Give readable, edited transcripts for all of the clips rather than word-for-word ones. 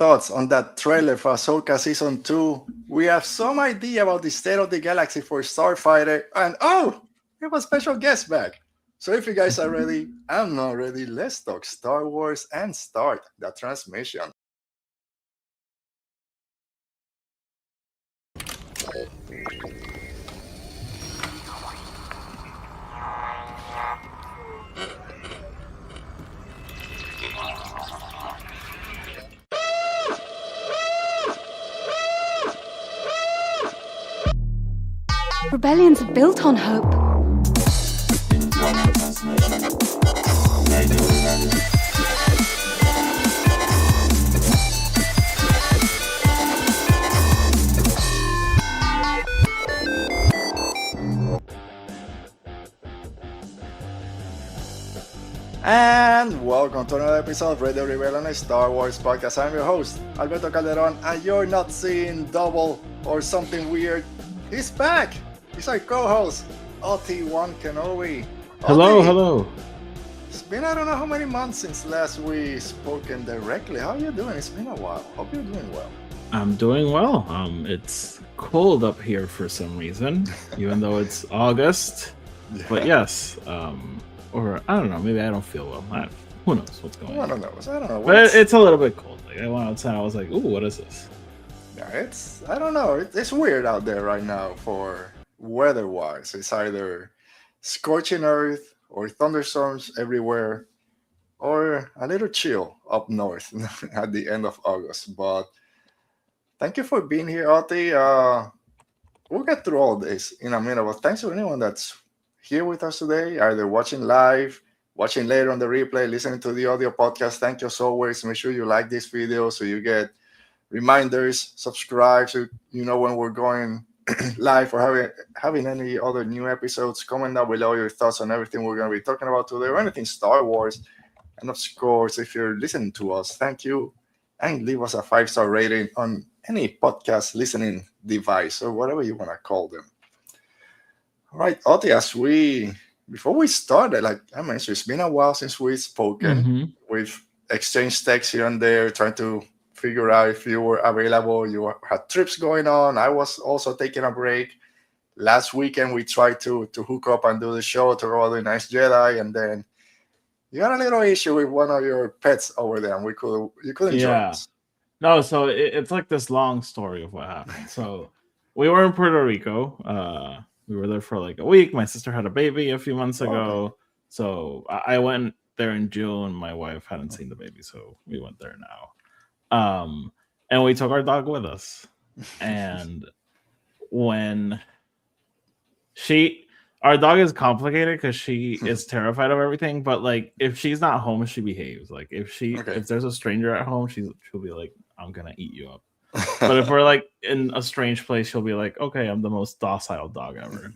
thoughts on that trailer for Ahsoka Season 2. We have some idea about the state of the galaxy for Starfighter, and we have a special guest back. So if you guys are ready, I'm not ready. Let's talk Star Wars and start the transmission. Rebellions are built on hope. And welcome to another episode of Radio Rebellion, a Star Wars podcast. I'm your host, Alberto Calderon, and you're not seeing double or something weird. He's back! He's our co-host, OT1 Kenobi. Hello. It's been I don't know how many months since last we spoken directly. How are you doing? It's been a while. Hope you're doing well. I'm doing well. It's cold up here for some reason, even though it's August. Yeah. But yes, or I don't know. Maybe I don't feel well. Who knows what's going on? I don't know. But it's a little bit cold. Like I went outside, I was like, "Ooh, what is this?" Yeah, I don't know. It's weird out there right now for weather-wise. It's either scorching earth or thunderstorms everywhere, or a little chill up north at the end of August. But thank you for being here, Oti. We'll get through all this in a minute, but thanks to anyone that's here with us today, either watching live, watching later on the replay, listening to the audio podcast. Thank you as always. Make sure you like this video so you get reminders, subscribe so you know when we're going live or having any other new episodes. Comment down below your thoughts on everything we're going to be talking about today or anything Star Wars. And of course, if you're listening to us, thank you, and leave us a 5-star rating on any podcast listening device or whatever you want to call them. All right, Oti, before we started, like I mentioned, it's been a while since we've spoken. Mm-hmm. We've exchanged texts here and there, trying to figure out if you were available. You had trips going on. I was also taking a break. Last weekend, we tried to hook up and do the show, talk about the Ninth Jedi, and then you had a little issue with one of your pets over there, and you couldn't join us. No, so it's like this long story of what happened. So we were in Puerto Rico. We were there for like a week. My sister had a baby a few months ago. Okay. So I went there in June. My wife hadn't seen the baby, so we went there now. And we took our dog with us. And when our dog is complicated because she is terrified of everything, but like if she's not home, she behaves. Like if there's a stranger at home, she'll be like, I'm gonna eat you up. But if we're like in a strange place, she'll be like, okay, I'm the most docile dog ever.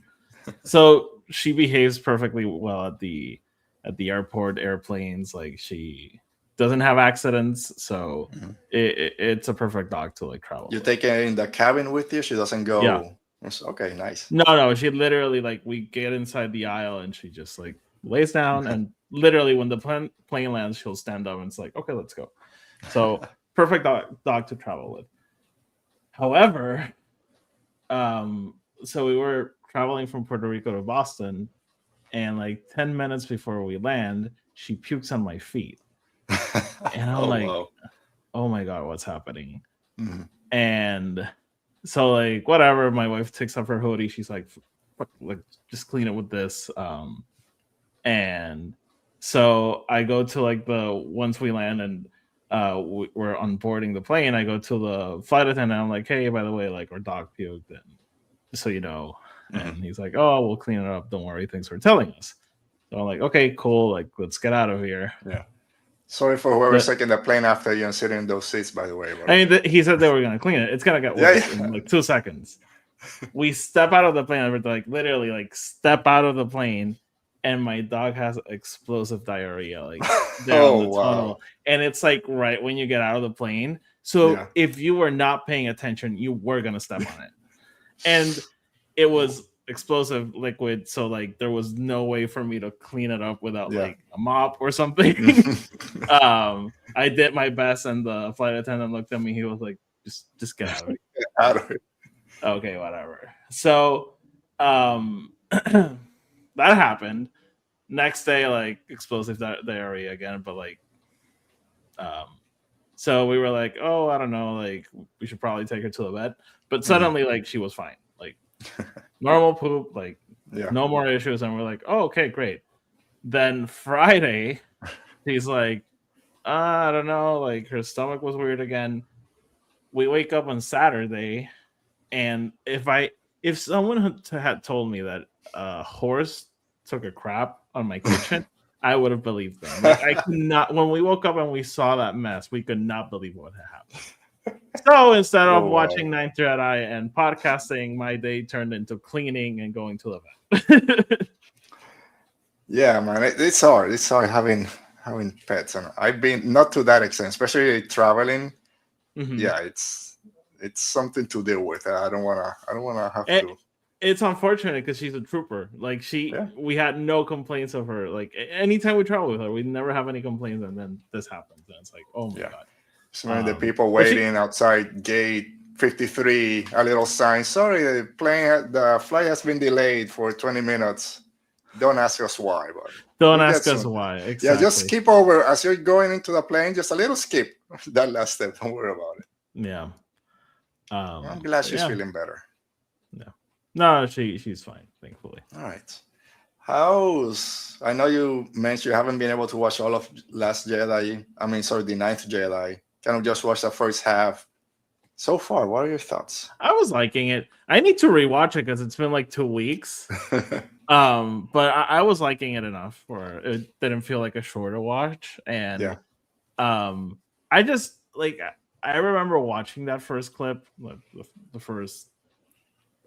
So she behaves perfectly well at the airport, airplanes. Like she doesn't have accidents, so it's a perfect dog to like travel. You take her in the cabin with you? She doesn't go. Yeah. Okay, nice. No, she literally like we get inside the aisle and she just like lays down and literally when the plane lands, she'll stand up and it's like, okay, let's go. So perfect dog to travel with. However, so we were traveling from Puerto Rico to Boston, and like 10 minutes before we land, she pukes on my feet. And I'm wow. Oh my God, what's happening? Mm-hmm. And so like, whatever, my wife takes off her hoodie. She's like, just clean it with this. And so I go to like once we land and we're onboarding the plane, I go to the flight attendant. I'm like, hey, by the way, like our dog puked, and so you know. And he's like, oh, we'll clean it up. Don't worry. Thanks for telling us. So I'm like, okay, cool. Like, let's get out of here. Yeah. Sorry for whoever's taking the plane after you and sitting in those seats, by the way. But... I mean, he said they were going to clean it. It's going to get worse in like 2 seconds. We step out of the plane. We're like, literally, like, step out of the plane. And my dog has explosive diarrhea, like down the tunnel. Wow. And it's like right when you get out of the plane. So if you were not paying attention, you were going to step on it. And it was explosive liquid, so like there was no way for me to clean it up without Yeah. like a mop or something. I did my best, and the flight attendant looked at me. He was like, just get out of it. Out of it. Okay, whatever. So that happened. Next day, like explosive diarrhea again, but like so we were like, oh, I don't know, like we should probably take her to the vet. But suddenly, like, she was fine, like normal poop, like no more issues, and we're like, oh, okay, great. Then Friday, he's like, I don't know, like her stomach was weird again. We wake up on Saturday, and if someone had told me that a horse took a crap on my kitchen, I would have believed them. Like, I could not. When we woke up and we saw that mess, we could not believe what had happened. So instead of watching Ninth Jedi and podcasting, my day turned into cleaning and going to the vet. Yeah, man, it's hard. It's hard having pets, and I've been not to that extent, especially traveling. Mm-hmm. Yeah, it's something to deal with. I don't wanna have to. It's unfortunate because she's a trooper. Like we had no complaints of her. Like anytime we travel with her, we never have any complaints, and then this happens, and it's like, oh my god. So the people waiting outside gate 53, a little sign. Sorry, the flight has been delayed for 20 minutes. Don't ask us why, but don't ask us why. Exactly. Yeah, just skip over as you're going into the plane. Just a little skip. That last step. Don't worry about it. Yeah. I'm glad she's feeling better. Yeah. No, she's fine, thankfully. All right. I know you mentioned you haven't been able to watch all of the Ninth Jedi. Kind of just watch the first half. So far, what are your thoughts? I was liking it. I need to rewatch it because it's been like 2 weeks. But I was liking it enough where it didn't feel like a shorter watch. And I just like I remember watching that first clip, like the first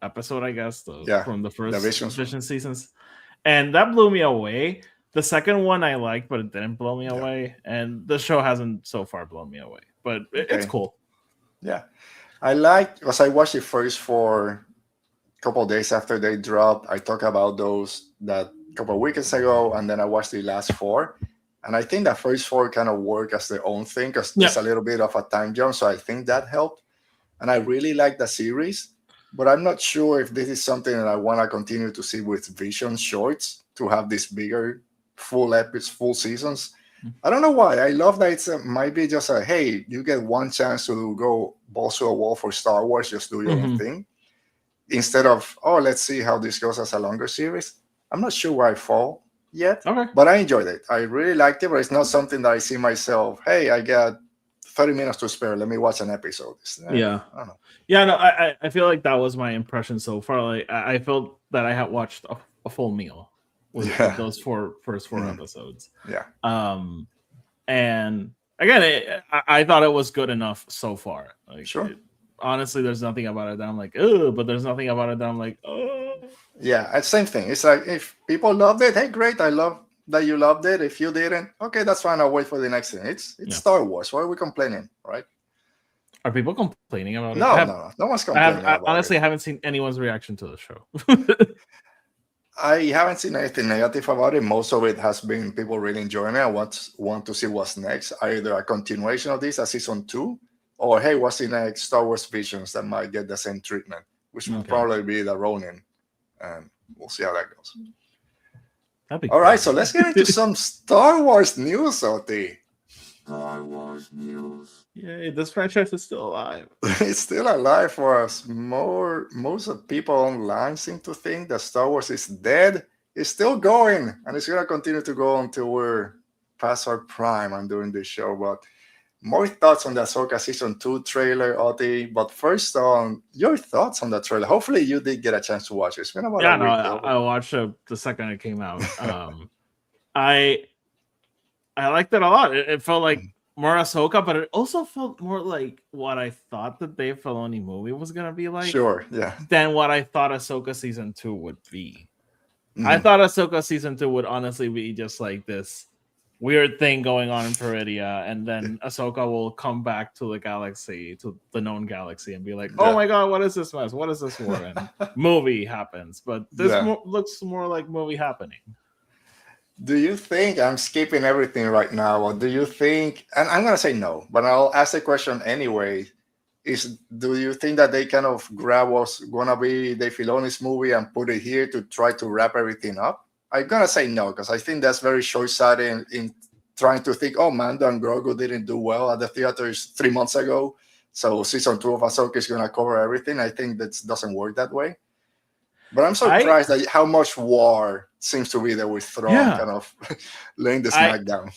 episode, I guess, from the first Vision seasons, and that blew me away. The second one I liked, but it didn't blow me away, and the show hasn't so far blown me away. But it's cool. Yeah, I liked because I watched it first for a couple of days after they dropped. I talked about those that couple of weeks ago, and then I watched the last 4. And I think the first 4 kind of work as their own thing because there's a little bit of a time jump. So I think that helped. And I really like the series, but I'm not sure if this is something that I want to continue to see with Vision shorts to have these bigger full seasons. I don't know why. I love that it might be just hey, you get one chance to go balls to a wall for Star Wars, just do your own thing. Instead of, let's see how this goes as a longer series. I'm not sure where I fall yet, but I enjoyed it. I really liked it, but it's not something that I see myself, hey, I got 30 minutes to spare. Let me watch an episode. I don't know. Yeah, no, I feel like that was my impression so far. Like I felt that I had watched a full meal with those first 4 episodes. Yeah. And again, I thought it was good enough so far. Like, sure. Honestly, there's nothing about it that I'm like, oh, but there's nothing about it that I'm like, oh. Yeah, same thing. It's like if people loved it, hey, great. I love that you loved it. If you didn't, okay, that's fine. I'll wait for the next thing. It's Star Wars. Why are we complaining, right? Are people complaining about it? No one's complaining. I honestly haven't seen anyone's reaction to the show. I haven't seen anything negative about it. Most of it has been people really enjoying it. I want to see what's next. Either a continuation of this, a season 2, or hey, what's the next Star Wars Visions that might get the same treatment, which will probably be the Ronin, and we'll see how that goes. All right, so let's get into some Star Wars news, OT. Star Wars news. Yay, this franchise is still alive. It's still alive for us. Most of the people online seem to think that Star Wars is dead. It's still going, and it's going to continue to go until we're past our prime and doing this show. But more thoughts on the Ahsoka Season 2 trailer, Oti. But first, on your thoughts on the trailer. Hopefully, you did get a chance to watch it. It's been about a week. I watched it the second it came out. I liked it a lot. It felt like more Ahsoka, but it also felt more like what I thought the Dave Filoni movie was going to be like. Sure, yeah. Than what I thought Ahsoka Season 2 would be. I thought Ahsoka Season 2 would honestly be just like this weird thing going on in Peridia, and then Ahsoka will come back to the galaxy, to the known galaxy, and be like, "Oh my god, what is this mess? What is this war?" And movie happens, but this looks more like movie happening. Do you think, I'm skipping everything right now, or do you think, and I'm gonna say no, but I'll ask the question anyway, do you think that they kind of grab what's gonna be Dave Filoni's movie and put it here to try to wrap everything up? I'm gonna say no, because I think that's very short-sighted in trying to think, oh, Mando and Grogu didn't do well at the theaters 3 months ago, so season 2 of Ahsoka is gonna cover everything. I think that doesn't work that way. But I'm surprised at how much war seems to be there with Thrawn kind of laying the smack down.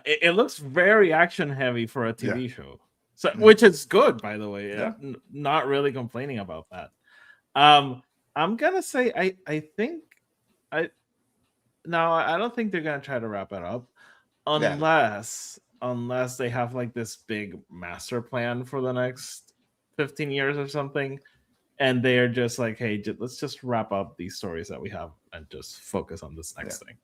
It looks very action heavy for a TV show, so which is good, by the way. Not really complaining about that. I'm gonna say I don't think they're gonna try to wrap it up unless they have like this big master plan for the next 15 years or something. And they're just like, hey, let's just wrap up these stories that we have and just focus on this next thing.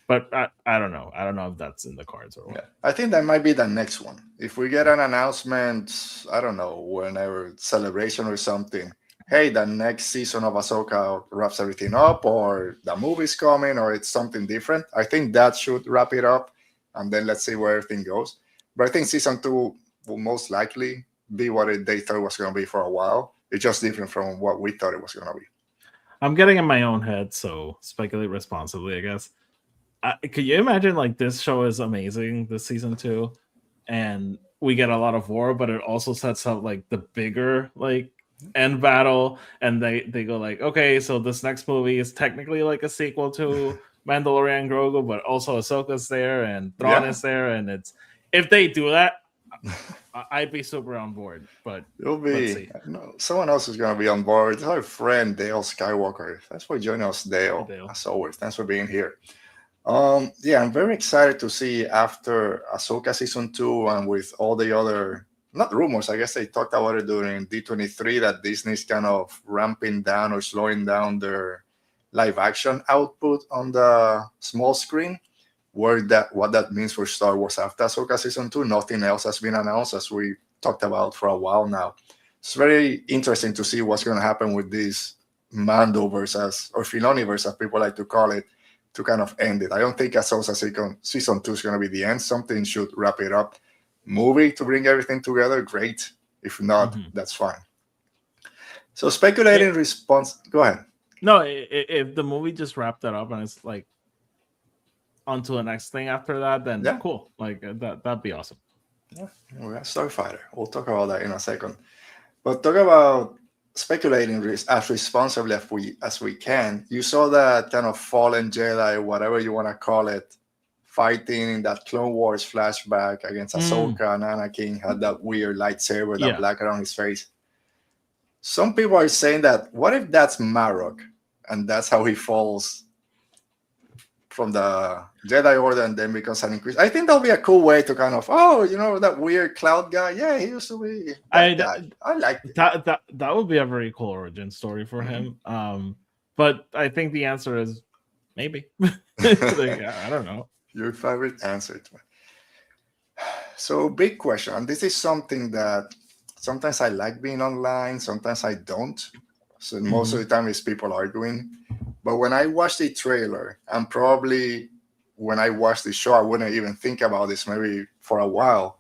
But I don't know. I don't know if that's in the cards or what. Yeah. I think that might be the next one. If we get an announcement, I don't know, whenever celebration or something, hey, the next season of Ahsoka wraps everything up, or the movie's coming, or it's something different, I think that should wrap it up. And then let's see where everything goes. But I think season 2 will most likely be what they thought it was going to be for a while. It's just different from what we thought it was going to be. I'm getting in my own head, so speculate responsibly, I guess. Could you imagine, like, this show is amazing, this season 2, and we get a lot of war, but it also sets up, like, the bigger, like, end battle, and they go, like, okay, so this next movie is technically, like, a sequel to Mandalorian Grogu, but also Ahsoka's there, and Thrawn is there, and it's... If they do that, I'd be super on board, but it'll be someone else is going to be on board. It's our friend Dale Skywalker. Thanks for joining us, Dale. As always, thanks for being here. I'm very excited to see after Ahsoka season 2 and with all the other, not rumors, I guess they talked about it during D23 that Disney's kind of ramping down or slowing down their live action output on the small screen. What that means for Star Wars after Ahsoka season 2, nothing else has been announced, as we talked about for a while now. It's very interesting to see what's going to happen with this Mandoverse, or Filoniverse, as people like to call it, to kind of end it. I don't think Ahsoka season 2 is going to be the end. Something should wrap it up. Movie to bring everything together, great. If not, that's fine. So speculating response. Go ahead. No, if the movie just wrapped that up and it's like onto the next thing after that, then cool. Like that'd be awesome. Yeah, we got Starfighter. We'll talk about that in a second. But talk about speculating as responsibly as we can. You saw that kind of fallen Jedi, whatever you want to call it, fighting in that Clone Wars flashback against Ahsoka, and Anakin had that weird lightsaber, that black around his face. Some people are saying that, what if that's Marok, and that's how he falls from the Jedi Order and then becomes an Inquisitor? I think that'll be a cool way to kind of, that weird cloud guy. Yeah, he used to be that guy. I like it. That would be a very cool origin story for him. But I think the answer is maybe. I don't know. Your favorite answer to it. So big question, and this is something that sometimes I like being online, sometimes I don't. So most of the time it's people arguing. But when I watch the trailer, and probably when I watch the show, I wouldn't even think about this maybe for a while.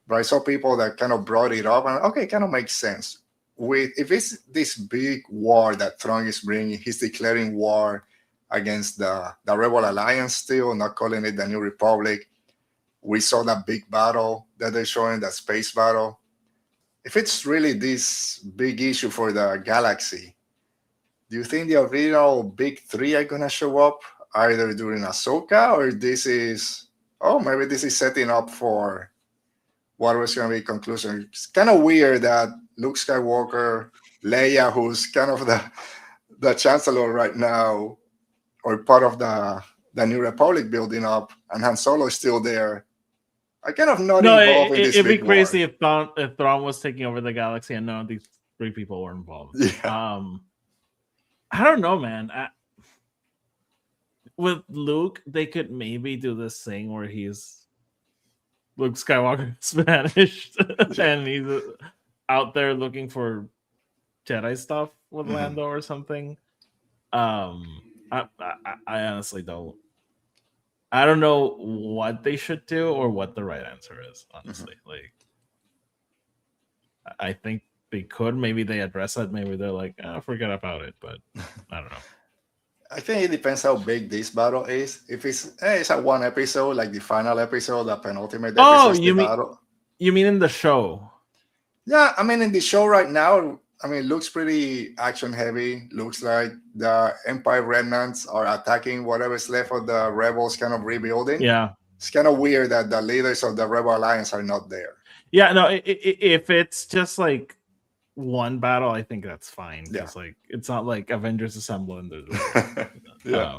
But I saw people that kind of brought it up, and okay, it kind of makes sense. If it's this big war that Thrawn is bringing, he's declaring war against the Rebel Alliance still, not calling it the New Republic. We saw that big battle that they're showing, that space battle. If it's really this big issue for the galaxy, do you think the original big three are going to show up either during Ahsoka, or maybe this is setting up for what was going to be conclusion? It's kind of weird that Luke Skywalker, Leia, who's kind of the Chancellor right now, or part of the New Republic building up, and Han Solo is still there. I kind of not involved in this it'd be big crazy war. if Thrawn was taking over the galaxy and none of these three people were involved. Yeah. I don't know, man. with Luke, they could maybe do this thing where he's Luke Skywalker Spanish and he's out there looking for Jedi stuff with Lando or something. I honestly don't. I don't know what they should do or what the right answer is. Honestly, like I think they could. Maybe they address it. Maybe they're like, forget about it. But I don't know. I think it depends how big this battle is. If it's a one episode, like the final episode, the penultimate episode, battle. You mean in the show? Yeah, I mean in the show right now, I mean it looks pretty action heavy. Looks like the Empire remnants are attacking whatever's left of the rebels, kind of rebuilding. Yeah, it's kind of weird that the leaders of the Rebel Alliance are not there. Yeah, no. If it's just like one battle, I think that's fine. Because like it's not like Avengers Assemble and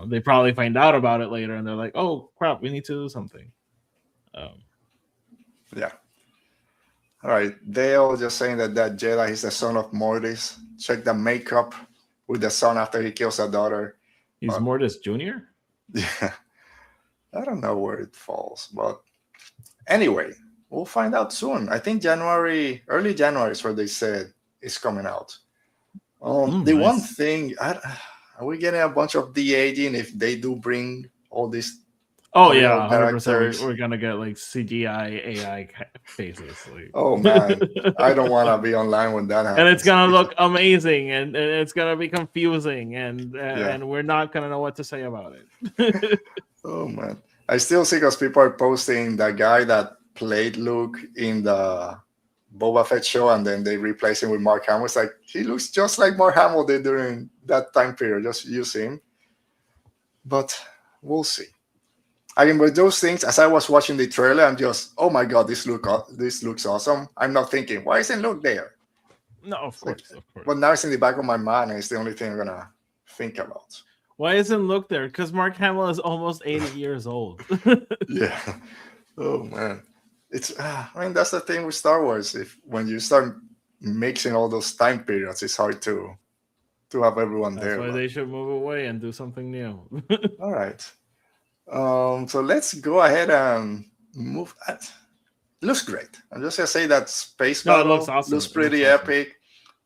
they probably find out about it later and they're like, oh crap, we need to do something. Yeah. All right. Dale just saying that Jedi is the son of Mortis. Check the makeup with the son after he kills a daughter. He's Mortis Jr.? Yeah. I don't know where it falls, but anyway, we'll find out soon. I think early January is where they said it's coming out. Nice. One thing, are we getting a bunch of de-aging if they do bring all these? Oh yeah, 100%. We're gonna get like CGI AI faces. Like. Oh man, I don't want to be online when that happens. And it's gonna look amazing, and it's gonna be confusing, and we're not gonna know what to say about it. Oh man, I still see because people are posting the guy that played Luke in the Boba Fett show, and then they replace him with Mark Hamill. It's like he looks just like Mark Hamill did during that time period. Just use him, but we'll see. I mean, with those things, as I was watching the trailer, I'm just, oh my god, this looks awesome. I'm not thinking, why isn't Luke there? No, of course. But now it's in the back of my mind, and it's the only thing I'm gonna think about. Why isn't Luke there? Because Mark Hamill is almost 80 years old. Yeah. Oh man, I mean, that's the thing with Star Wars. When you start mixing all those time periods, it's hard to have everyone there. That's why they should move away and do something new. All right. So let's go ahead and move. It looks great. I'm just gonna say that space battle looks awesome. Looks pretty epic.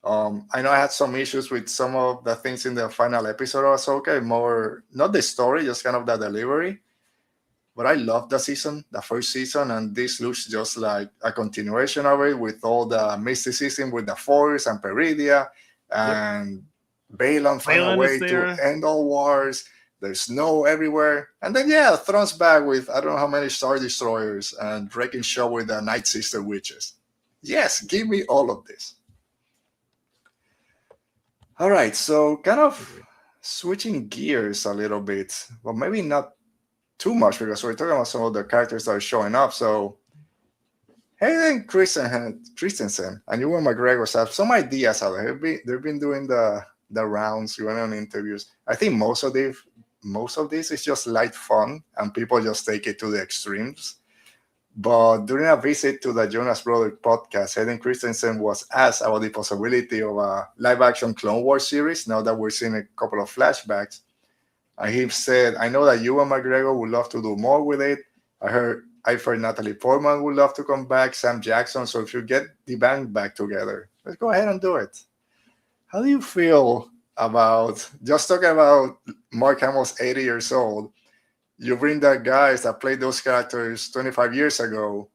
I know I had some issues with some of the things in the final episode of Ahsoka, more not the story, just kind of the delivery. But I love the first season, and this looks just like a continuation of it with all the mysticism with the Force and Peridia and Balon find a way to end all wars. There's snow everywhere. And then, Thrawn's back with I don't know how many Star Destroyers and wrecking shop with the Night Sister witches. Yes, give me all of this. All right, so kind of switching gears a little bit, but maybe not too much because we're talking about some of the characters that are showing up. So Hayden Christensen and Ewan McGregor have some ideas out there. They've been doing the rounds, going on interviews. I think most of this is just light fun and people just take it to the extremes. But during a visit to the Jonas Brothers podcast, Hayden Christensen was asked about the possibility of a live-action Clone Wars series now that we're seeing a couple of flashbacks. And he said, I know that Ewan McGregor would love to do more with it. I've heard Natalie Portman would love to come back, Sam Jackson. So if you get the band back together, let's go ahead and do it. How do you feel about just talking about Mark Hamill's 80 years old? You bring the guys that played those characters 25 years ago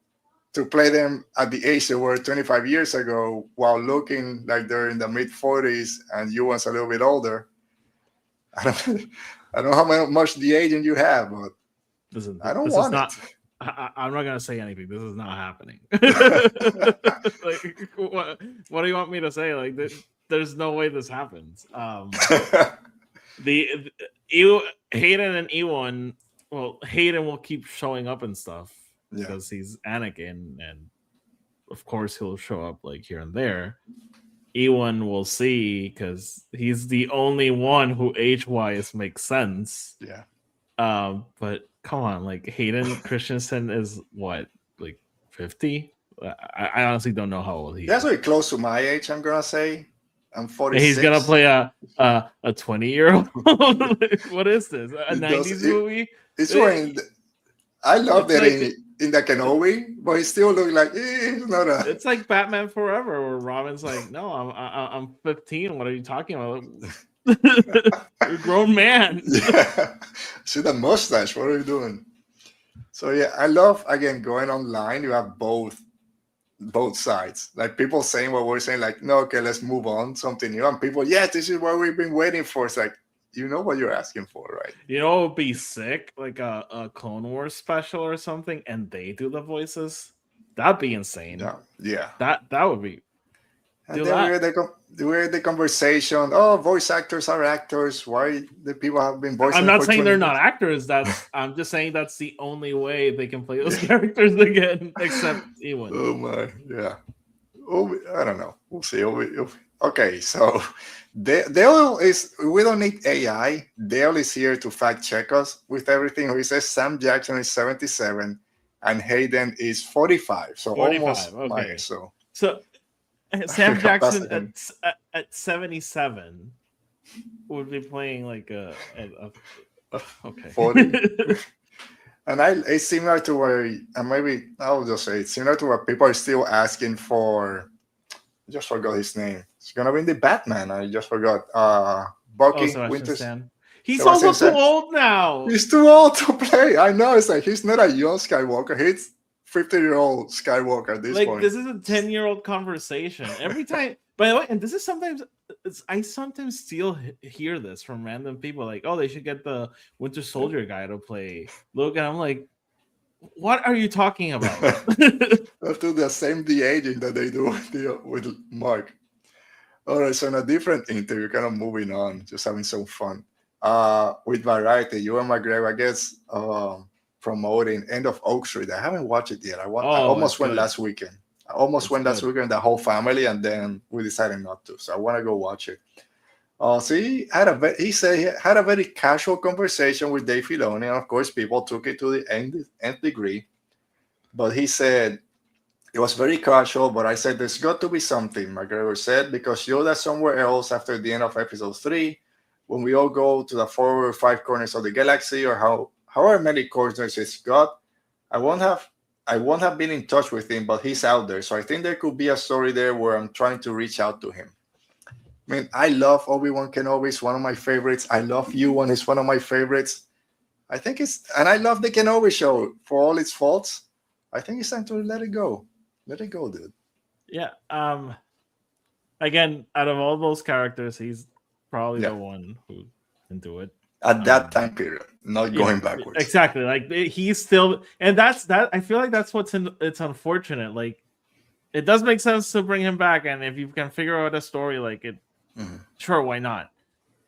to play them at the age they were 25 years ago while looking like they're in the mid-40s and Ewan's a little bit older. I don't know how much de-aging you have, but I don't want it. I'm not going to say anything. This is not happening. Like, what do you want me to say? Like, there's no way this happens. Hayden and Ewan, well, Hayden will keep showing up and stuff because he's Anakin, and of course he'll show up like here and there. Ewan will see because he's the only one who age-wise makes sense. Yeah. But come on, like Hayden Christensen is what, like 50? I honestly don't know how old he is. That's very close to my age, I'm gonna say. I'm And he's gonna 46. play a 20-year-old. What is this? A It does. 90s movie? It's when I love It's that like in the Kenobi, but he still look like he's not a. it's like Batman Forever, where Robin's like, "No, I'm 15. What are you talking about? You're a grown man." Yeah. See the mustache. What are you doing? So yeah, I love again going online. You have both sides. Like people saying what we're saying, like, no, okay, let's move on, something new. And people, yeah, this is what we've been waiting for. It's like, you know what you're asking for, right? You know, it would be sick, like a Clone Wars special or something, and they do the voices. That'd be insane. Yeah, yeah. That would be. And then we had the conversation. Oh, voice actors are actors. Why the people have been voicing? I'm not for saying 20 they're years? not actors. I'm just saying that's the only way they can play those characters again, except Ewan. Oh my, yeah. Oh, I don't know. We'll see. Okay, so Dale is. We don't need AI. Dale is here to fact check us with everything. He says Sam Jackson is 77 and Hayden is 45. So 45, almost okay. my age. So Sam Jackson at 77 would be playing like a okay. 40. And it's similar to where, and maybe I'll just say it's similar to what people are still asking for. I just forgot his name. It's gonna be in the Batman. I just forgot. Bucky Winters. He's Sebastian also Stan. too old now. He's too old to play. I know. It's like he's not a young Skywalker. He's 50-year-old Skywalker at this point. This is a 10-year-old conversation every time. By the way, and this is I sometimes still hear this from random people, like, oh, they should get the Winter Soldier guy to play Luke, and I'm like, what are you talking about? Let's do the same de-aging that they do with Mark. All right, so in a different interview, kind of moving on, just having some fun. With Variety, Ewan McGregor, I guess, promoting End of Oak Street. I haven't watched it yet. I almost went last weekend. The whole family, and then we decided not to. So I want to go watch it. So he said he had a very casual conversation with Dave Filoni, and of course, people took it to the nth degree. But he said it was very casual. But I said there's got to be something. McGregor said, because Yoda's somewhere else after the end of Episode 3, when we all go to the 4 or 5 corners of the galaxy, or however many corners it's got. I won't have been in touch with him, but he's out there. So I think there could be a story there where I'm trying to reach out to him. I mean, I love Obi-Wan Kenobi. It's one of my favorites. I love Ewan. It's one of my favorites. And I love the Kenobi show for all its faults. I think it's time to let it go. Let it go, dude. Yeah. Again, out of all those characters, he's probably the one who can do it. At that time period, not going backwards. Exactly. Like he's still, and that's that. I feel like that's it's unfortunate. Like it does make sense to bring him back, and if you can figure out a story like it, sure, why not?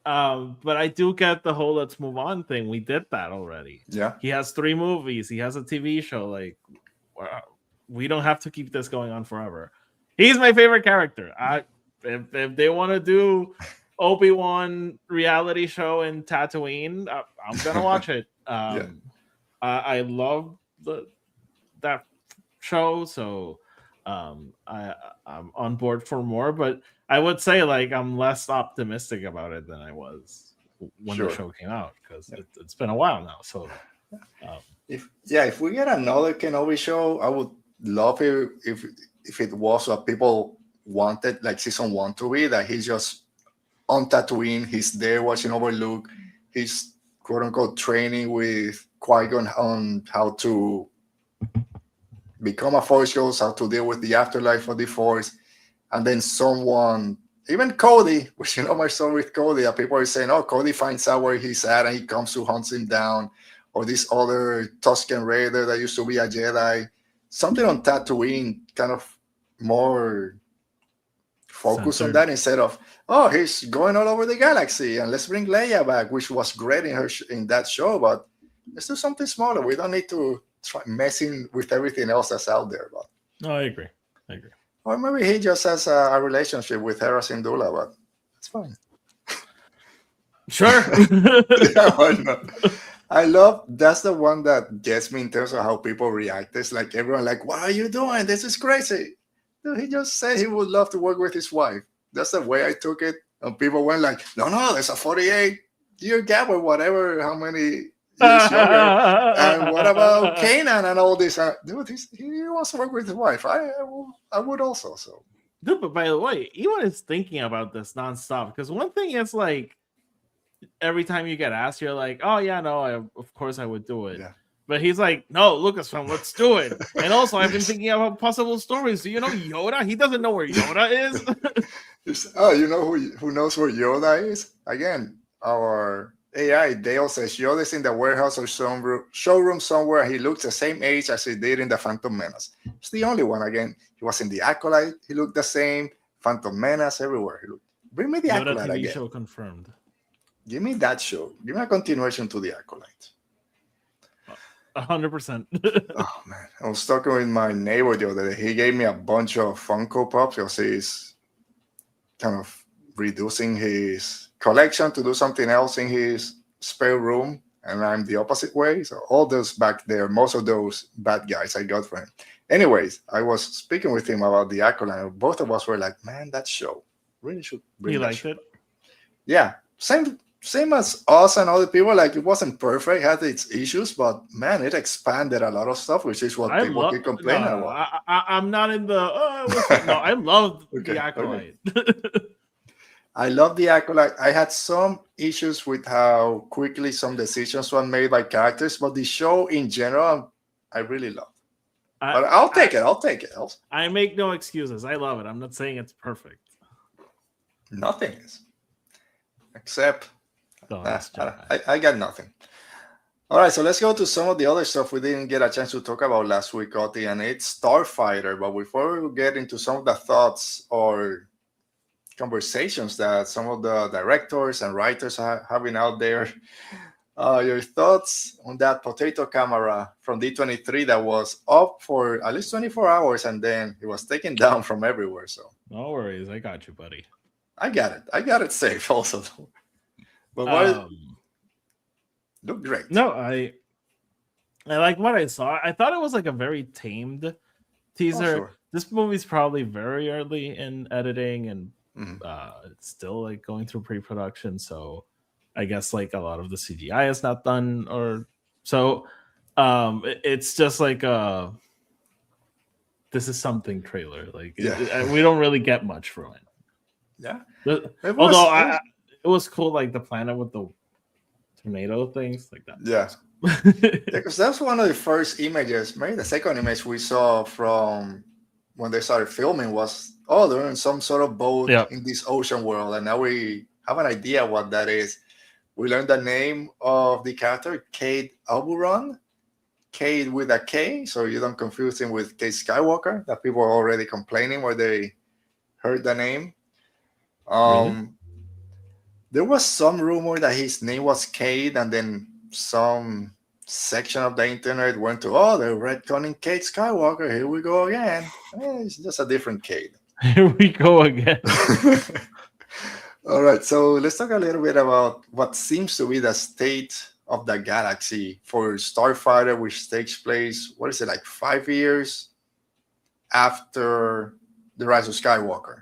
But I do get the whole let's move on thing. We did that already. Yeah. He has 3 movies. He has a TV show. Like we don't have to keep this going on forever. He's my favorite character. If they want to do Obi-Wan reality show in Tatooine, I'm gonna watch it. I love that show, so I'm on board for more. But I would say like I'm less optimistic about it than I was when the show came out, because it's been a while now. So if we get another Kenobi show, I would love it if it was what people wanted, like season 1 to be, that he's just on Tatooine, he's there watching over Luke, he's quote unquote training with Qui-Gon on how to become a Force Ghost, how to deal with the afterlife of the Force, and then someone, even Cody, which my story with Cody, that people are saying, oh, Cody finds out where he's at and he comes to hunt him down, or this other Tusken Raider that used to be a Jedi, something on Tatooine, kind of more focus on that instead of, oh, he's going all over the galaxy and let's bring Leia back, which was great in that show, but let's do something smaller. We don't need to try messing with everything else that's out there. But no, I agree. Or maybe he just has a relationship with Hera Syndulla, but it's fine. Sure. Yeah, why not? I love, that's the one that gets me in terms of how people react. It's like everyone like, what are you doing? This is crazy. Dude, he just said he would love to work with his wife. That's the way I took it. And people went like, no, there's a 48-year gap or whatever, how many years younger. And what about Kanan and all this? Dude, he wants to work with his wife. I would also. So, dude, but by the way, Ewan is thinking about this nonstop, because one thing is like, every time you get asked, you're like, oh yeah, no, of course I would do it. Yeah. But he's like, no, Lucasfilm, let's do it. And also, I've been thinking about possible stories. Do you know Yoda? He doesn't know where Yoda is. Oh, you know who knows where Yoda is? Again, our AI, Dale, says Yoda's in the warehouse or showroom somewhere. He looks the same age as he did in the Phantom Menace. It's the only one. Again, he was in the Acolyte. He looked the same. Phantom Menace, everywhere. He looked. Bring me the Yoda Acolyte TV again. show confirmed. Give me that show. Give me a continuation to the Acolyte. 100%. Oh man, I was talking with my neighbor the other day. He gave me a bunch of Funko Pops because he's kind of reducing his collection to do something else in his spare room, and I'm the opposite way. So all those back there, most of those bad guys I got from him. Anyways, I was speaking with him about the Acolyte. Both of us were like, man, that show really should bring He that liked show. it? Yeah, same as us and other people. Like, it wasn't perfect, had its issues, but man, it expanded a lot of stuff, which is what people keep complaining about. I'm not in the no, I love the Acolyte. I love the Acolyte. I had some issues with how quickly some decisions were made by characters, but the show in general, I really love. But I'll take it. I make no excuses. I love it. I'm not saying it's perfect. Nothing is. Except I got nothing. All right, so let's go to some of the other stuff we didn't get a chance to talk about last week, Oti, and it's Starfighter. But before we get into some of the thoughts or conversations that some of the directors and writers are having out there, your thoughts on that potato camera from D23 that was up for at least 24 hours and then it was taken down from everywhere. So no worries, I got you, buddy. I got it safe also. But looked great. No, I like what I saw. I thought it was like a very tamed teaser. Oh, sure. This movie's probably very early in editing, and it's still like going through pre-production. So I guess like a lot of the CGI is not done, or so. It's just like this is something trailer. Like we don't really get much from it. Yeah. Although it was cool, like the planet with the tornado things like that. Yeah. Because that's one of the first images. Maybe the second image we saw from when they started filming was, they're in some sort of boat in this ocean world. And now we have an idea what that is. We learned the name of the character, Cade Alburon. Cade with a K, so you don't confuse him with Cade Skywalker, that people are already complaining where they heard the name. Really? There was some rumor that his name was Cade, and then some section of the internet went to, they're retconning Cade Skywalker. Here we go again. It's just a different Cade. Here we go again. All right, so let's talk a little bit about what seems to be the state of the galaxy for Starfighter, which takes place, 5 years after the Rise of Skywalker.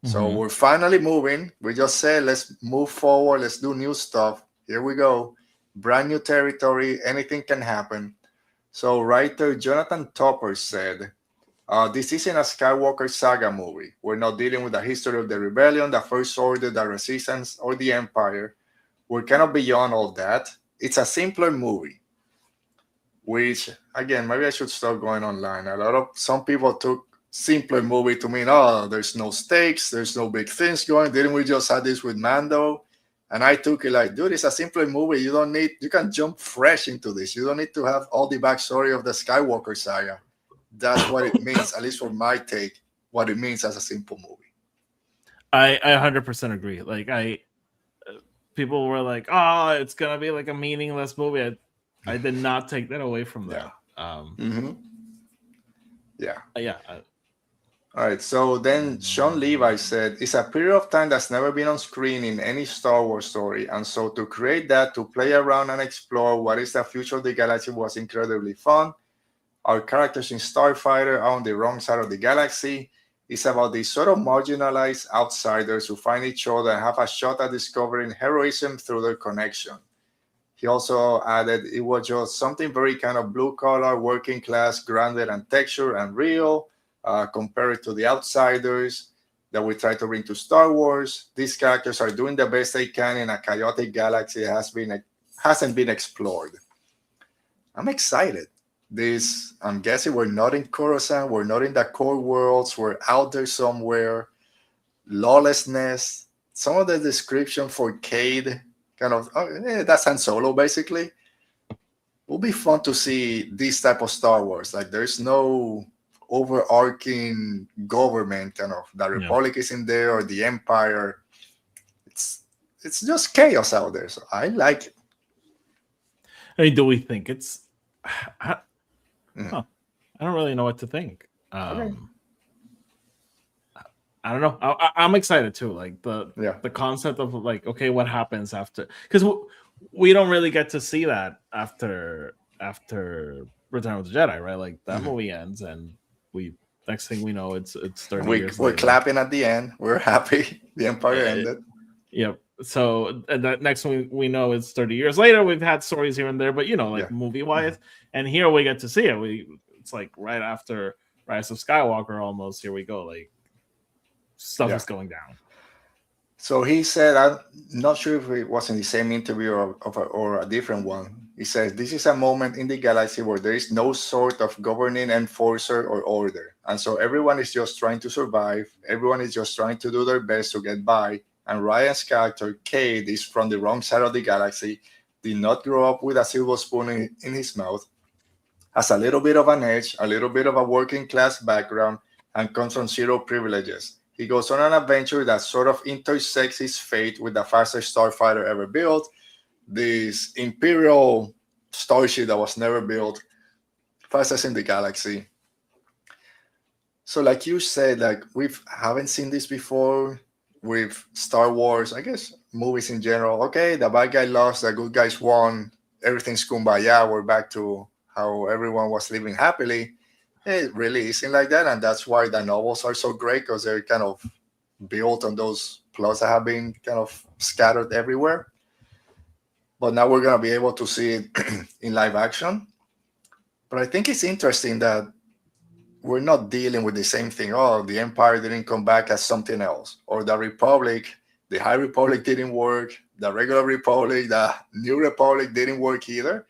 So we're finally moving. We just said, let's move forward. Let's do new stuff. Here we go. Brand new territory. Anything can happen. So writer Jonathan Topper said, this isn't a Skywalker saga movie. We're not dealing with the history of the rebellion, the First Order, the Resistance, or the Empire. We're kind of beyond all that. It's a simpler movie. Which, again, maybe I should start going online. Some people took simpler movie to mean, there's no stakes, there's no big things going. Didn't we just have this with Mando? And I took it like, dude, it's a simpler movie. You can jump fresh into this. You don't need to have all the backstory of the Skywalker saga. That's what it means, at least for my take, what it means as a simple movie. I 100% agree. Like people were like, it's gonna be like a meaningless movie. I did not take that away from them. All right, so then Sean Levi said, it's a period of time that's never been on screen in any Star Wars story. And so to create that, to play around and explore what is the future of the galaxy was incredibly fun. Our characters in Starfighter are on the wrong side of the galaxy. It's about these sort of marginalized outsiders who find each other and have a shot at discovering heroism through their connection. He also added it was just something very kind of blue collar, working class, grounded and textured and real, compared to the outsiders that we try to bring to Star Wars. These characters are doing the best they can in a chaotic galaxy that hasn't been explored. I'm excited. I'm guessing we're not in Coruscant, we're not in the core worlds, we're out there somewhere. Lawlessness. Some of the description for Cade, kind of, that's Han Solo basically. Will be fun to see this type of Star Wars. Like there's no overarching government, kind of. The Republic is in there or the Empire. It's just chaos out there. So I like it. I mean, do we think it's? I don't really know what to think. Okay. I don't know. I'm excited too. Like the concept of like, okay, what happens after? Because we don't really get to see that after Return of the Jedi, right? Like that movie ends, and next thing we know, it's 30 years. We're clapping at the end. We're happy. The Empire ended. Yep. So that next one we know is 30 years later. We've had stories here and there, but movie wise, and here we get to see it. It's like right after Rise of Skywalker, almost. Here we go. Like stuff is going down. So he said, I'm not sure if it was in the same interview or a different one. He says, this is a moment in the galaxy where there is no sort of governing enforcer or order. And so everyone is just trying to survive. Everyone is just trying to do their best to get by. And Ryan's character, Cade, is from the wrong side of the galaxy, did not grow up with a silver spoon in his mouth, has a little bit of an edge, a little bit of a working class background, and comes from zero privileges. He goes on an adventure that sort of intersects his fate with the fastest starfighter ever built, this Imperial starship that was never built, fastest in the galaxy. So like you said, like we haven't seen this before with Star Wars, I guess movies in general. Okay, the bad guy lost, the good guys won, everything's kumbaya, we're back to how everyone was living happily. It really isn't like that, and that's why the novels are so great, because they're kind of built on those plots that have been kind of scattered everywhere. But now we're going to be able to see it in live action. But I think it's interesting that we're not dealing with the same thing. Oh, the Empire didn't come back as something else, or the Republic, the High Republic didn't work, the regular Republic, the New Republic didn't work either.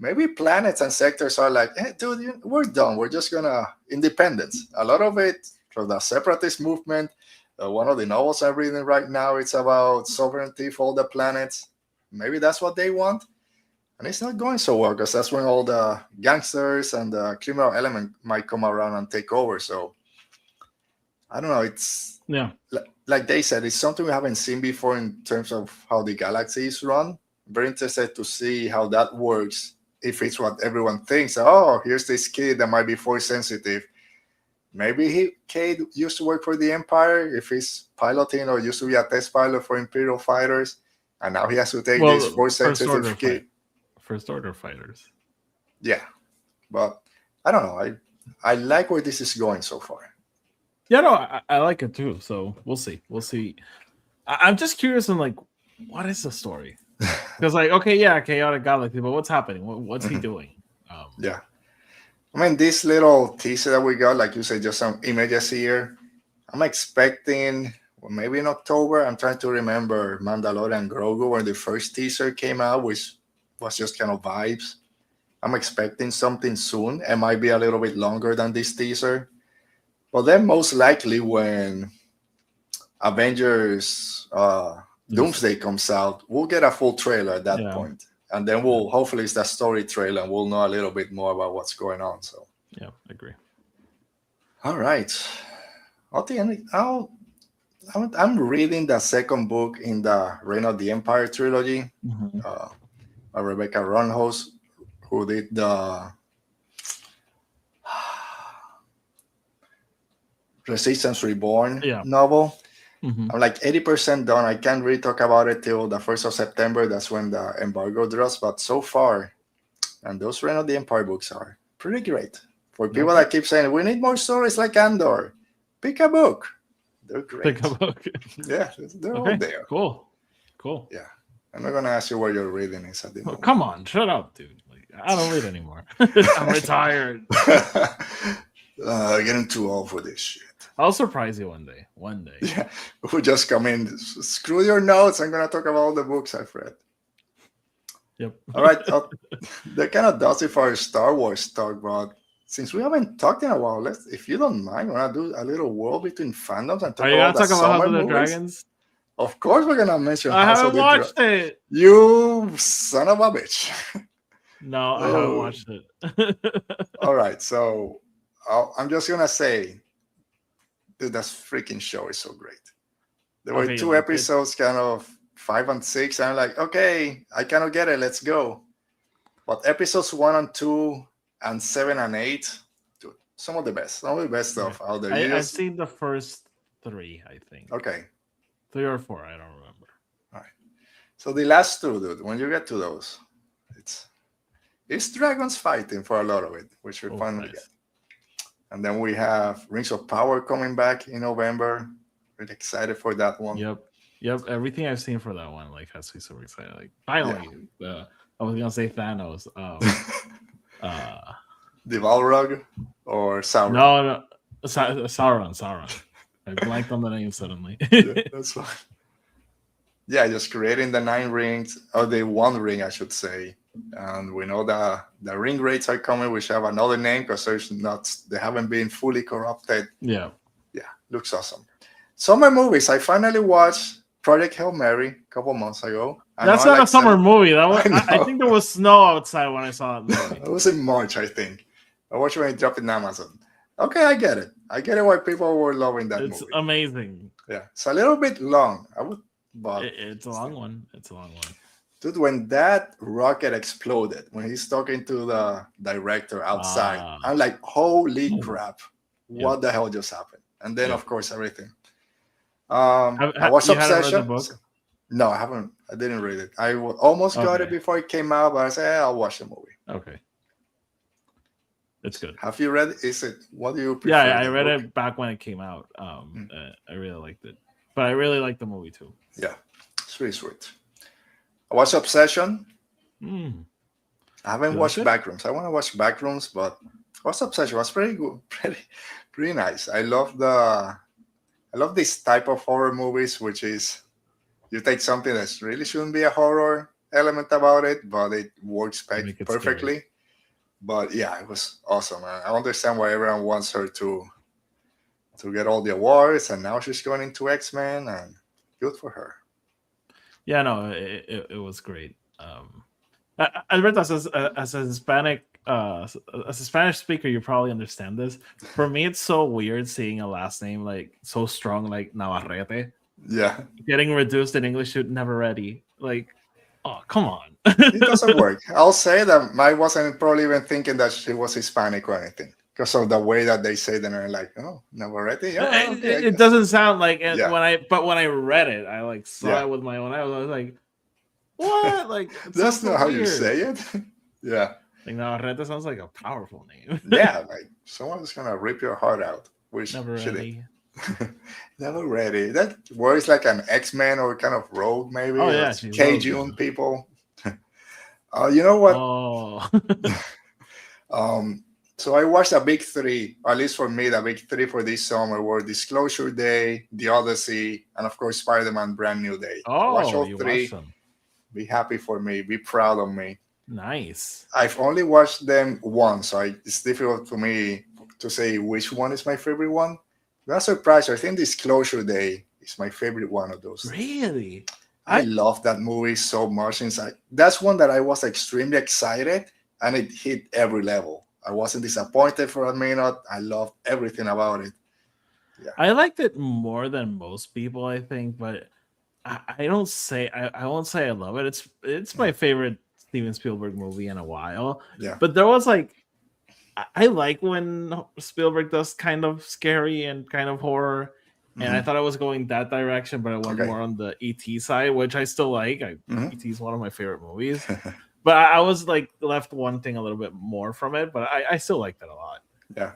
Maybe planets and sectors are like, hey, dude, we're done. We're just gonna independence. A lot of it from the separatist movement. One of the novels I'm reading right now, it's about sovereignty for all the planets. Maybe that's what they want, and it's not going so well, because that's when all the gangsters and the criminal element might come around and take over. So I don't know. It's like they said, it's something we haven't seen before in terms of how the galaxy is run. Very interested to see how that works. If it's what everyone thinks, oh, here's this kid that might be force sensitive. Maybe Cade used to work for the Empire, if he's piloting or used to be a test pilot for Imperial fighters, and now he has to take this force sensitive kid. First order fighters. Yeah, but I don't know. I like where this is going so far. Yeah, no, I like it too. So we'll see. I'm just curious on like, what is the story? Because like, okay, yeah, chaotic galaxy, but what's happening? What's he doing? Yeah, I mean, this little teaser that we got, like you said, just some images here. I'm expecting, well, maybe in October. I'm trying to remember Mandalorian Grogu when the first teaser came out, which was just kind of vibes. I'm expecting something soon. It might be a little bit longer than this teaser, but then most likely when Avengers Doomsday comes out, we'll get a full trailer at that point. And then we'll, hopefully it's that story trailer, and we'll know a little bit more about what's going on. So yeah, I agree. All right. I'm reading the second book in the Reign of the Empire trilogy. Rebecca Ronhouse, who did the Resistance Reborn novel. I'm like 80% done. I can't really talk about it till the 1st of September. That's when the embargo drops. But so far, and those Reign of the Empire books are pretty great. For people that keep saying, we need more stories like Andor. pick a book. They're great. Pick a book. Yeah, they're all Okay, there. cool. Yeah. I'm not gonna ask you what your reading is at the Oh, moment. come on, shut up, dude. Like, I don't read anymore. I'm retired. Getting too old for this shit. I'll surprise you one day. One day. Yeah, who just come in, screw your notes. I'm gonna talk about all the books I've read. Yep. All right, that kind of does it for our Star Wars talk. But since we haven't talked in a while, if you don't mind, wanna do a little world between fandoms and talk Are you about gonna the talk about House summer of the movies? Dragons? Of course, we're gonna mention. I House of haven't the watched it. You son of a bitch. No, I haven't watched it. All right, so I'm just gonna say, dude, that freaking show is so great. There were Okay, you two liked it? episodes, kind of 5 and 6. And I'm like, okay, I cannot get it. Let's go. But episodes 1 and 2 and 7 and 8, dude, some of the best stuff out there. I've seen the first 3, I think. Okay. 3 or 4, I don't remember. All right. So the last 2, dude, when you get to those, it's dragons fighting for a lot of it, which we finally nice. get. And then we have Rings of Power coming back in November. Really excited for that one. Yep. Everything I've seen for that one, like, has me super excited. Like, finally, I was gonna say Thanos. The Balrog or Sauron? No, Sauron. I blanked on the name suddenly. Yeah, that's fine. Yeah, just creating the 9 rings, or the 1 ring, I should say. And we know that the ring rates are coming, which have another name because they haven't been fully corrupted. Yeah, looks awesome. Summer movies. I finally watched Project Hail Mary a couple months ago. That's not a summer movie. That was, I think there was snow outside when I saw that movie. It was in March, I think. I watched when it dropped in Amazon. Okay, I get it. I get it why people were loving that movie. It's amazing. Yeah, it's a little bit long. It's a long one. Dude, when that rocket exploded, when he's talking to the director outside, I'm like, holy crap, what the hell just happened? And then, of course, everything. I watched Obsession. No, I haven't. I didn't read it. I almost got it before it came out, but I said, I'll watch the movie. Okay. It's good. Have you read it? What do you prefer? Yeah, I read it back when it came out. I really liked it. But I really liked the movie, too. Yeah, it's really sweet. I watched Obsession. I haven't watched Backrooms. I want to watch Backrooms, but what's Obsession? It was pretty good, pretty nice. I love this type of horror movies, which is you take something that really shouldn't be a horror element about it, but it works perfectly. Scary. But yeah, it was awesome. I understand why everyone wants her to get all the awards, and now she's going into X-Men, and good for her. Yeah, no, it was great. Alberto, as a Hispanic, as a Spanish speaker, you probably understand this. For me, it's so weird seeing a last name like so strong, like Navarrete. Yeah, getting reduced in English to never ready. Like, oh, come on. It doesn't work. I'll say that I wasn't probably even thinking that she was Hispanic or anything. Because of the way that they say it, and I'm like, oh, Navarrete. Yeah, okay, it doesn't sound like it when I read it, I like saw it with my own eyes. I was like, what? Like that's not how you say it. Yeah. Like Navarrete sounds like a powerful name. Yeah, like someone's gonna rip your heart out. Which never ready. Never ready. That word is like an X-Men or kind of rogue, maybe. Oh yeah, Cajun people. You know what? Oh. So I watched the big 3, at least for me, the big 3 for this summer were Disclosure Day, The Odyssey, and of course Spider-Man Brand New Day. Oh, watch all 3. Be happy for me. Be proud of me. Nice. I've only watched them once, so it's difficult for me to say which one is my favorite one. I'm not surprised. I think Disclosure Day is my favorite one of those. Really? I love that movie so much. That's one that I was extremely excited, and it hit every level. I wasn't disappointed for a minute. I loved everything about it. Yeah. I liked it more than most people, I think, but I won't say I love it. It's my favorite Steven Spielberg movie in a while. Yeah. But there was I like when Spielberg does kind of scary and kind of horror. And I thought I was going that direction, but I went more on the E.T. side, which I still like. E.T. is one of my favorite movies. But I was left wanting a little bit more from it, but I still like that a lot. Yeah.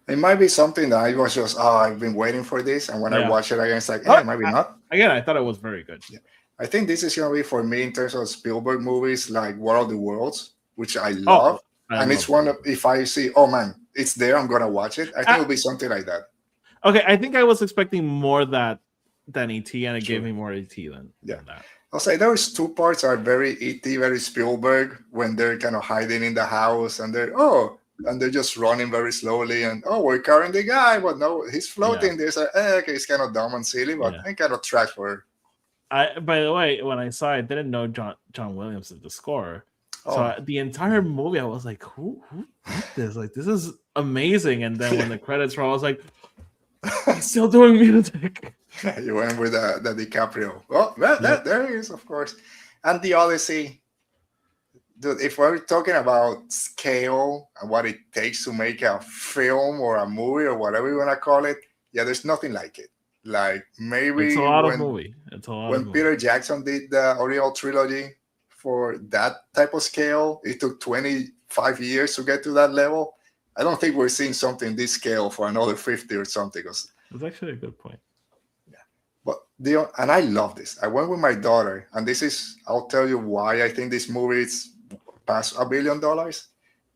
It might be something that I was just, oh, I've been waiting for this. And when I Yeah. watch it again, it's like, Oh, maybe not. Again, I thought it was very good. Yeah. I think this is going to be for me in terms of Spielberg movies like War of the Worlds, which I Oh, love. I And it's love one it. of, if I see, oh man, it's there, I'm going to watch it. I think I- it'll be something like that. Okay, I think I was expecting more that than ET, and it gave Sure. me more ET than Yeah. that. I'll say those two parts are very E.T., very Spielberg, when they're kind of hiding in the house and they're just running very slowly and we're carrying the guy, but no, he's Yeah, floating. There's okay, it's kind of dumb and silly, but yeah. I kind of trash for. By the way, when I saw it, I didn't know John Williams did the score. So Oh, the entire movie, I was like, who did this? Like, this is amazing. And then when the credits roll, I was like, he's still doing music. you went with the DiCaprio. Oh, well, Yep. there he is, of course. And the Odyssey, dude, if we're talking about scale and what it takes to make a film or a movie or whatever you want to call it, yeah, there's nothing like it. Like It's a maybe lot of movie. It's a lot of when movie. Peter Jackson did the original trilogy for that type of scale, it took 25 years to get to that level. I don't think we're seeing something this scale for another 50 or something. That's actually a good point. But and I love this. I went with my daughter, and this is, I'll tell you why I think this movie is past $1 billion.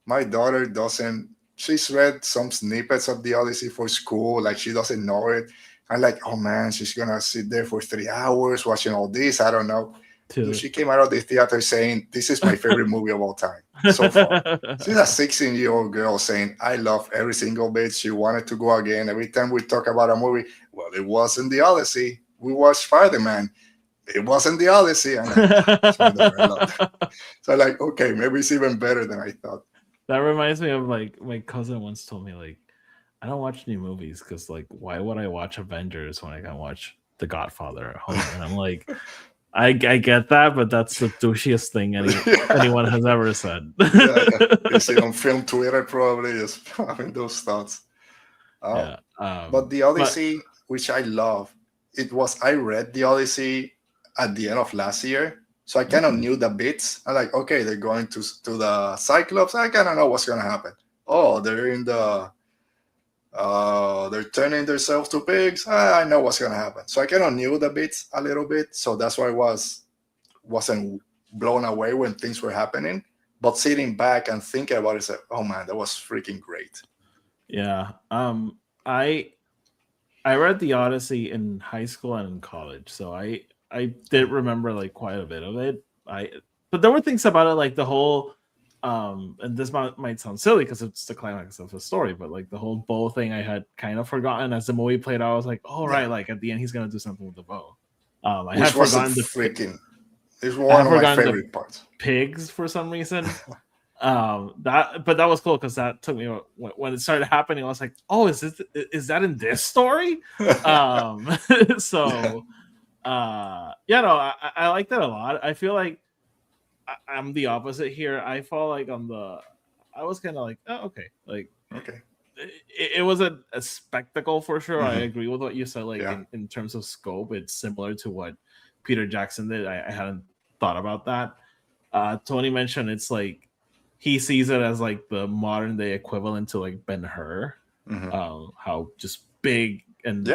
My daughter doesn't, she's read some snippets of the Odyssey for school, like she doesn't know it. I'm like, oh man, she's gonna sit there for 3 hours watching all this. I don't know. Dude, she came out of the theater saying, this is my favorite movie of all time so far. She's a 16-year-old girl saying, I love every single bit. She wanted to go again. Every time we talk about a movie, well, it wasn't the Odyssey. We watched Spider-Man. It wasn't the Odyssey. I'm like, so like, okay, maybe it's even better than I thought. That reminds me of like my cousin once told me, like, I don't watch new movies because, like, why would I watch Avengers when I can watch The Godfather at home? And I'm like, I get that, but that's the douchiest thing anyone has ever said. You see on film Twitter probably just having those thoughts. But the Odyssey, which I love, I read the Odyssey at the end of last year, so I kind of knew the bits. I'm like, okay, they're going to the Cyclops. I kind of know what's going to happen. Oh, they're in the they're turning themselves to pigs. I know what's going to happen. So I kind of knew the bits a little bit. So that's why I wasn't blown away when things were happening. But sitting back and thinking about it, oh man, that was freaking great. Yeah. I read the Odyssey in high school and in college, so I did remember like quite a bit of it. But there were things about it, like the whole and this might sound silly because it's the climax of the story, but like the whole bow thing I had kind of forgotten as the movie played out. I was like, oh right, like at the end he's gonna do something with the bow. I had forgotten it's one of my favorite parts. Pigs for some reason. But that was cool because that took me when it started happening. I was like, oh, is that in this story? So I like that a lot. I feel like I'm the opposite here. I fall like I was kind of like, oh, okay, like okay. It was a spectacle for sure. I agree with what you said. Like in terms of scope, it's similar to what Peter Jackson did. I hadn't thought about that. Tony mentioned it's like he sees it as like the modern day equivalent to like Ben-Hur. How just big and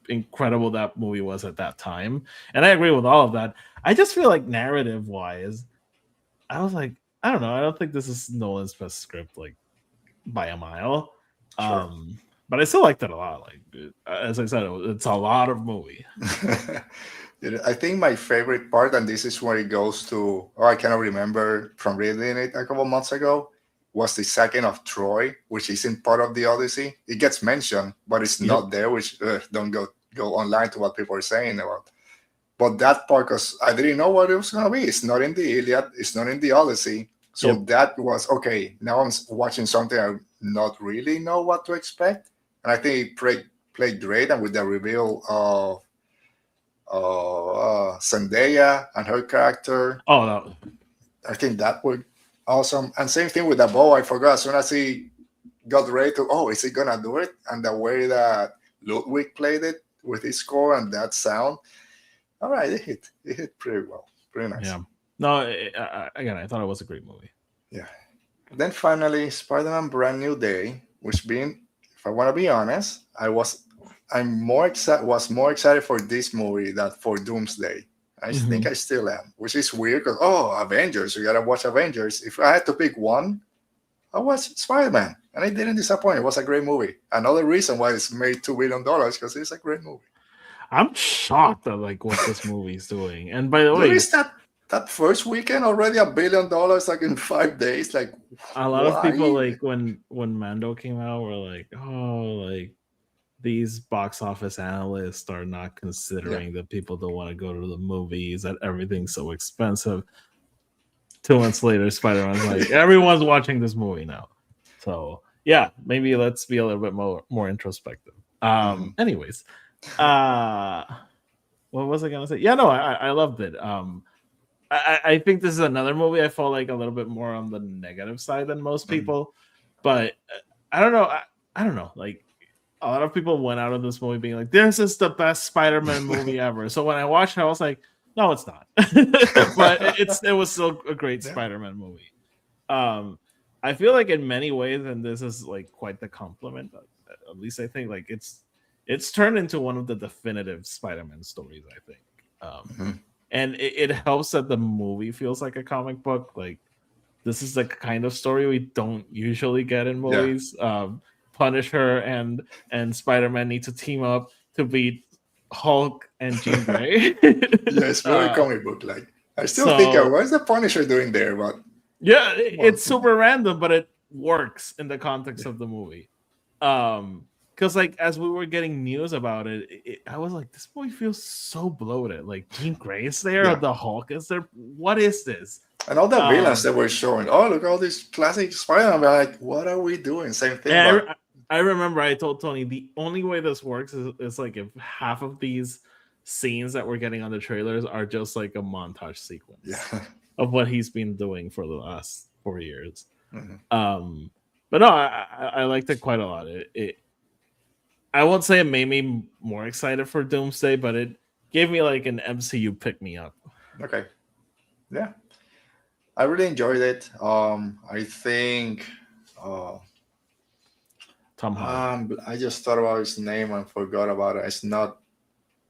incredible that movie was at that time. And I agree with all of that. I just feel like narrative wise, I was like, I don't know. I don't think this is Nolan's best script, like by a mile. Sure. But I still liked it a lot. Like as I said, it's a lot of movie. I think my favorite part, and this is where it goes to, I cannot remember from reading it a couple months ago, was the second of Troy, which isn't part of the Odyssey. It gets mentioned, but it's not there, which don't go online to what people are saying about. But that part, because I didn't know what it was going to be. It's not in the Iliad. It's not in the Odyssey. So that was, okay, now I'm watching something I not really know what to expect. And I think it played great. And with the reveal of Zendaya and her character. Oh, no. I think that was awesome. And same thing with the bow. I forgot as soon as he got ready to, is he going to do it? And the way that Ludwig played it with his score and that sound. All right, it hit pretty well. Pretty nice. Yeah. No, again, I thought it was a great movie. Yeah. Then finally, Spider-Man Brand New Day, which being if I want to be honest, was more excited for this movie than for Doomsday. I think I still am, which is weird because Avengers, you gotta watch Avengers. If I had to pick one, I watched Spider-Man, and it didn't disappoint. It was a great movie. Another reason why it's made $2 billion because it's a great movie. I'm shocked at like what this movie's doing. And by the There way, is that first weekend already $1 billion like in 5 days. Like a lot of why? people like when Mando came out were like, oh, like these box office analysts are not considering that people don't want to go to the movies, that everything's so expensive. 2 months later, Spider-Man's like, everyone's watching this movie now. So yeah, maybe let's be a little bit more introspective. Anyways, what was I gonna say? Yeah, no, I loved it. I think this is another movie I felt like a little bit more on the negative side than most people, but I don't know. I don't know. Like a lot of people went out of this movie being like, "This is the best Spider-Man movie ever." So when I watched it, I was like, "No, it's not." But it was still a great Spider-Man movie. I feel like in many ways, and this is like quite the compliment. At least I think like it's turned into one of the definitive Spider-Man stories. I think. And it helps that the movie feels like a comic book. Like this is the kind of story we don't usually get in movies. Punisher and Spider-Man need to team up to beat Hulk and Jean Grey. It's very comic book like. I still think, what is the Punisher doing there? But yeah, it's super random, but it works in the context of the movie. Because like as we were getting news about it, I was like, this movie feels so bloated. Like Jean Grey is there, the Hulk is there. What is this? And all the villains that were showing. Oh, look, all these classic Spider-Man. Like, what are we doing? Same thing. Yeah, I remember I told Tony the only way this works is like if half of these scenes that we're getting on the trailers are just like a montage sequence of what he's been doing for the last 4 years. But no, I liked it quite a lot. I won't say it made me more excited for Doomsday, but it gave me like an MCU pick me up. Okay. Yeah. I really enjoyed it. I think Tom Holland. I just thought about his name and forgot about it. It's not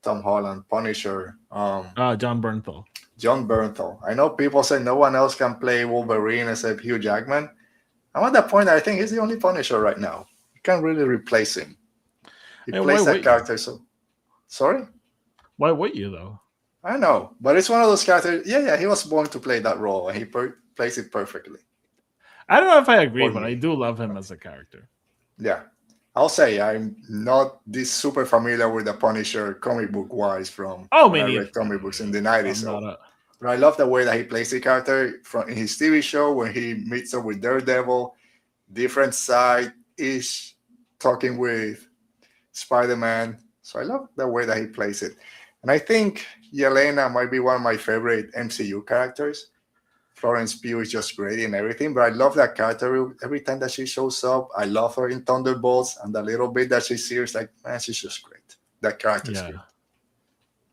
Tom Holland, Punisher. John Bernthal. John Bernthal. I know people say no one else can play Wolverine except Hugh Jackman. I'm at that point that I think he's the only Punisher right now. You can't really replace him. He plays that character so. Sorry? Why would you though? I know, but it's one of those characters. Yeah, he was born to play that role, and he plays it perfectly. I don't know if I agree, but I do love him as a character. Yeah, I'll say I'm not this super familiar with the Punisher comic book wise from comic books in the 90s. But I love the way that he plays the character from in his TV show when he meets up with Daredevil, different side ish, talking with Spider-Man. So I love the way that he plays it. And I think Yelena might be one of my favorite MCU characters. Florence Pugh is just great in everything, but I love that character every time that she shows up. I love her in Thunderbolts, and the little bit that she sees, like, man, she's just great. That character's great.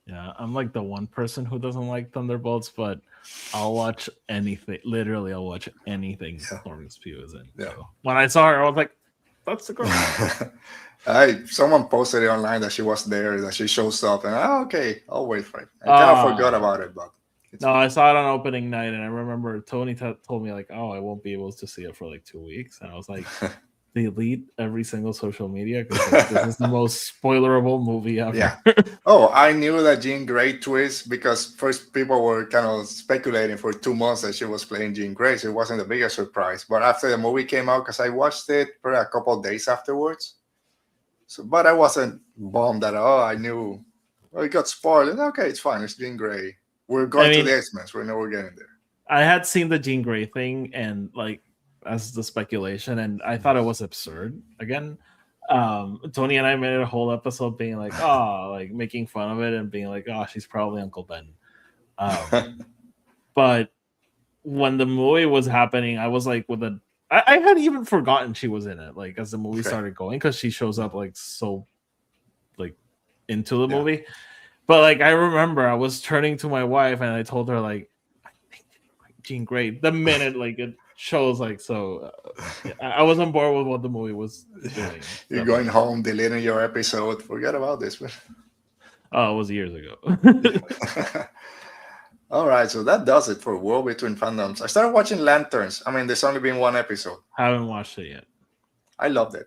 Yeah, I'm like the one person who doesn't like Thunderbolts, but I'll watch anything. Literally, I'll watch anything Florence Pugh is in. Yeah. So when I saw her, I was like, that's the girl. Someone posted it online that she was there, that she shows up, and okay, I'll wait for it. I kind of forgot about it, but I saw it on opening night, and I remember Tony told me like, "Oh, I won't be able to see it for like 2 weeks," and I was like, "Delete every single social media because like, this is the most spoilerable movie ever." Yeah. Oh, I knew that Jean Grey twist because first people were kind of speculating for 2 months that she was playing Jean Grey, so it wasn't the biggest surprise. But after the movie came out, because I watched it for a couple of days afterwards. So, but I wasn't bummed that I knew. Well, it got spoiled. And, okay, it's fine. It's Jean Grey. We're going to the X-Men. So we know we're getting there. I had seen the Jean Grey thing and like as the speculation, and I thought it was absurd. Again, Tony and I made a whole episode being like, like making fun of it and being like, she's probably Uncle Ben. But when the movie was happening, I was like, I had even forgotten she was in it. Like as the movie started going, because she shows up like so, like into the movie. But like I remember, I was turning to my wife and I told her like, I think Jean Grey. The minute like shows like so. I was on board with what the movie was doing. You're going home, deleting your episode. Forget about this, man. Oh, it was years ago. All right, so that does it for World Between Fandoms. I started watching Lanterns. I mean, there's only been one episode. Haven't watched it yet. I loved it.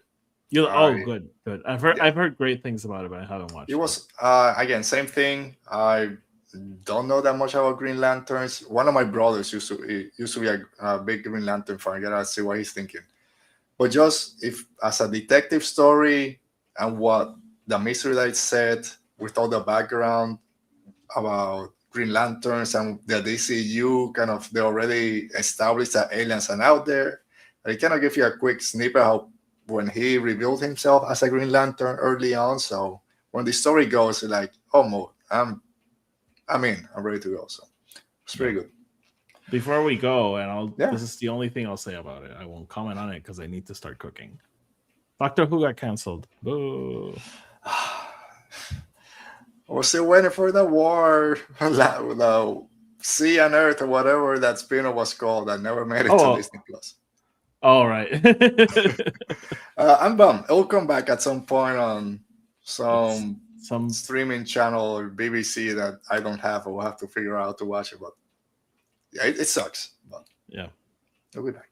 Good. I've heard great things about it, but I haven't watched it. It was again, same thing. I don't know that much about Green Lanterns. One of my brothers used to be a big Green Lantern fan. I gotta see what he's thinking. But just if as a detective story and what the mystery that it set with all the background about Green Lanterns and the DCU, kind of they already established that aliens are out there. I kind of give you a quick snippet how when he revealed himself as a Green Lantern early on. So when the story goes, like, oh, I'm ready to go. So it's pretty good. Before we go, this is the only thing I'll say about it. I won't comment on it because I need to start cooking. Doctor Who got canceled. Boo. We're still waiting for the war, the Sea and Earth or whatever that spin-off was called that never made it to Disney Plus. All right. I'm bummed. It'll come back at some point on some streaming channel or BBC that I don't have or will have to figure out to watch it. But yeah, it sucks. But yeah, it'll be back.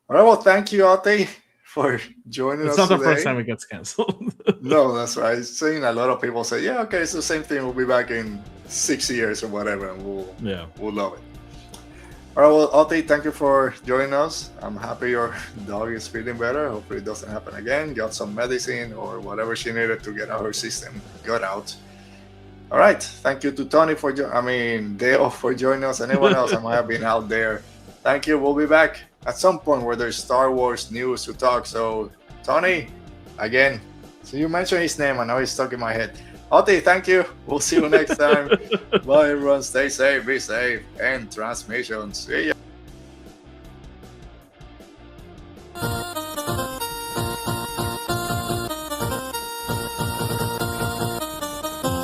All right. Well, thank you, Ate, for joining us. It's not today. The first time it gets canceled. No, that's right. I've seen a lot of people say, yeah, okay, it's the same thing. We'll be back in 6 years or whatever, and we'll love it. All right, well, Ate, thank you for joining us. I'm happy your dog is feeling better. Hopefully it doesn't happen again. Got some medicine or whatever she needed to get out her system got out. All right. Thank you to Tony Dale for joining us. Anyone else that might have been out there. Thank you. We'll be back at some point where there's Star Wars news to talk. So, Tony, again, so you mentioned his name. I know he's stuck in my head. Ate, thank you. We'll see you next time. Bye, everyone. Stay safe, be safe, and transmission. See ya.